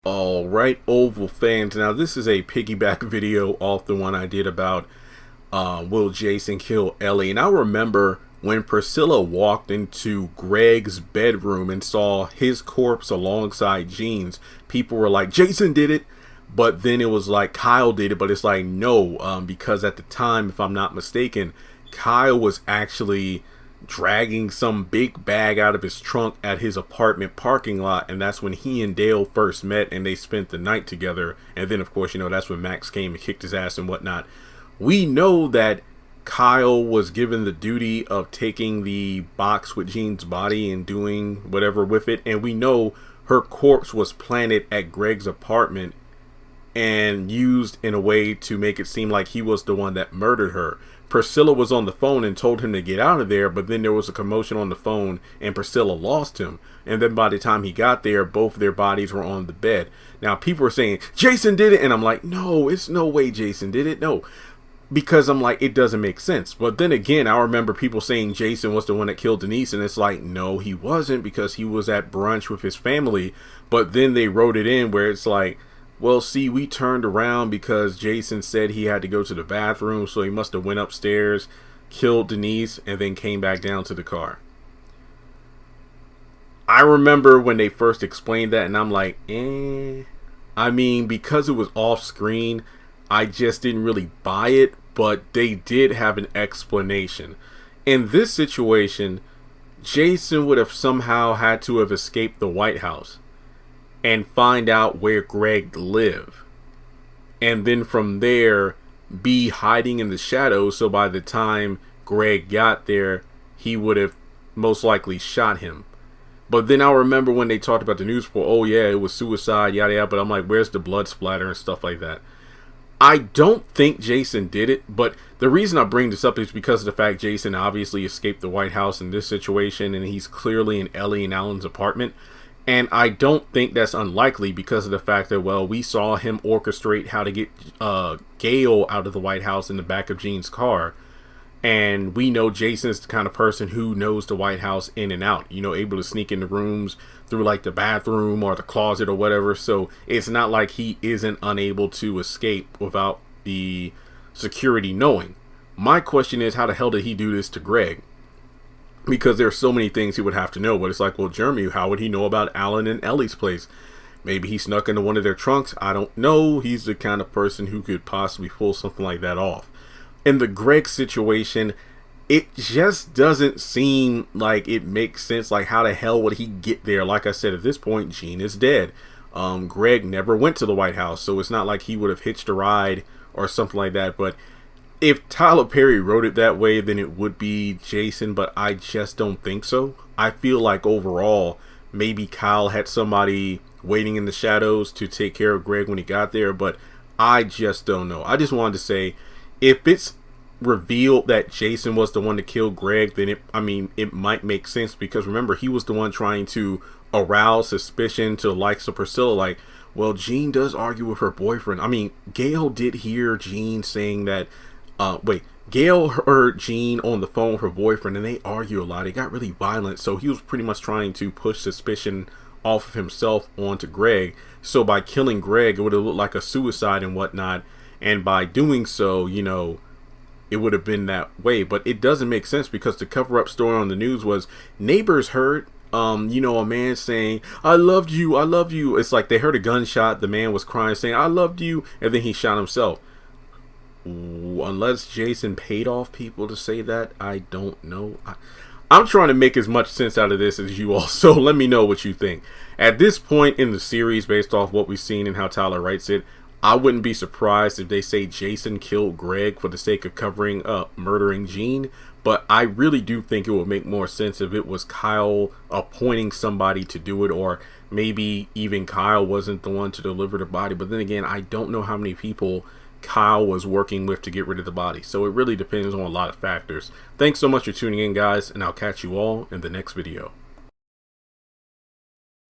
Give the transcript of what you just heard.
All right, Oval fans. Now, this is a piggyback video off the one I did about will Jason kill Ellie? And I remember when Priscilla walked into Greg's bedroom and saw his corpse alongside Jean's, people were like, Jason did it. But then it was like Kyle did it. But it's like, no, because at the time, if I'm not mistaken, Kyle was actually dragging some big bag out of his trunk at his apartment parking lot, and that's when he and Dale first met and they spent the night together. And then of course, that's when Max came and kicked his ass and whatnot. We know that Kyle was given the duty of taking the box with Jean's body and doing whatever with it, and we know her corpse was planted at Greg's apartment and used in a way to make it seem like he was the one that murdered her. Priscilla was on the phone and told him to get out of there, but then there was a commotion on the phone and Priscilla lost him. And then by the time he got there, both their bodies were on the bed. Now people are saying, Jason did it. And I'm like, no, it's no way Jason did it. No, because I'm like, it doesn't make sense. But then again, I remember people saying Jason was the one that killed Denise. And it's like, no, he wasn't, because he was at brunch with his family. But then they wrote it in where it's like, well, see, we turned around because Jason said he had to go to the bathroom, so he must have went upstairs, killed Denise, and then came back down to the car. I remember when they first explained that, and I'm like, I mean, because it was off screen, I just didn't really buy it, but they did have an explanation. In this situation, Jason would have somehow had to have escaped the White House and find out where Greg lived, and then from there be hiding in the shadows, so by the time Greg got there, he would have most likely shot him. But then I remember when they talked about the news report, oh yeah, it was suicide, yada yada, but I'm like, where's the blood splatter and stuff like that? I don't think Jason did it, but the reason I bring this up is because of the fact Jason obviously escaped the White House in this situation, and he's clearly in Ellie and Alan's apartment. And I don't think that's unlikely because of the fact that, well, we saw him orchestrate how to get Gail out of the White House in the back of Jean's car. And we know Jason's the kind of person who knows the White House in and out, able to sneak into rooms through like the bathroom or the closet or whatever. So it's not like he isn't unable to escape without the security knowing. My question is, how the hell did he do this to Greg? Because there's so many things he would have to know. But it's like, well, Jeremy, how would he know about Alan and Ellie's place? Maybe he snuck into one of their trunks. I don't know. He's the kind of person who could possibly pull something like that off. In the Greg situation, it just doesn't seem like it makes sense. Like, how the hell would he get there? Like I said, at this point, Jean is dead. Greg never went to the White House, so it's not like he would have hitched a ride or something like that. But if Tyler Perry wrote it that way, then it would be Jason, but I just don't think so. I feel like overall, maybe Kyle had somebody waiting in the shadows to take care of Greg when he got there, but I just don't know. I just wanted to say, if it's revealed that Jason was the one to kill Greg, then it might make sense, because remember, he was the one trying to arouse suspicion to the likes of Priscilla, like, well, Jean does argue with her boyfriend. I mean, Gail did hear Jean saying that Gail heard Jean on the phone with her boyfriend, and they argue a lot. It got really violent, so he was pretty much trying to push suspicion off of himself onto Greg. So by killing Greg, it would have looked like a suicide and whatnot, and by doing so, it would have been that way. But it doesn't make sense, because the cover-up story on the news was neighbors heard a man saying, I loved you, I love you. It's like they heard a gunshot, the man was crying saying, I loved you, and then he shot himself. Unless Jason paid off people to say that, I don't know. I'm trying to make as much sense out of this as you all, so let me know what you think. At this point in the series, based off what we've seen and how Tyler writes it, I wouldn't be surprised if they say Jason killed Greg for the sake of covering up murdering Jean, but I really do think it would make more sense if it was Kyle appointing somebody to do it, or maybe even Kyle wasn't the one to deliver the body. But then again, I don't know how many people Kyle was working with to get rid of the body, so it really depends on a lot of factors. Thanks so much for tuning in, guys, and I'll catch you all in the next video.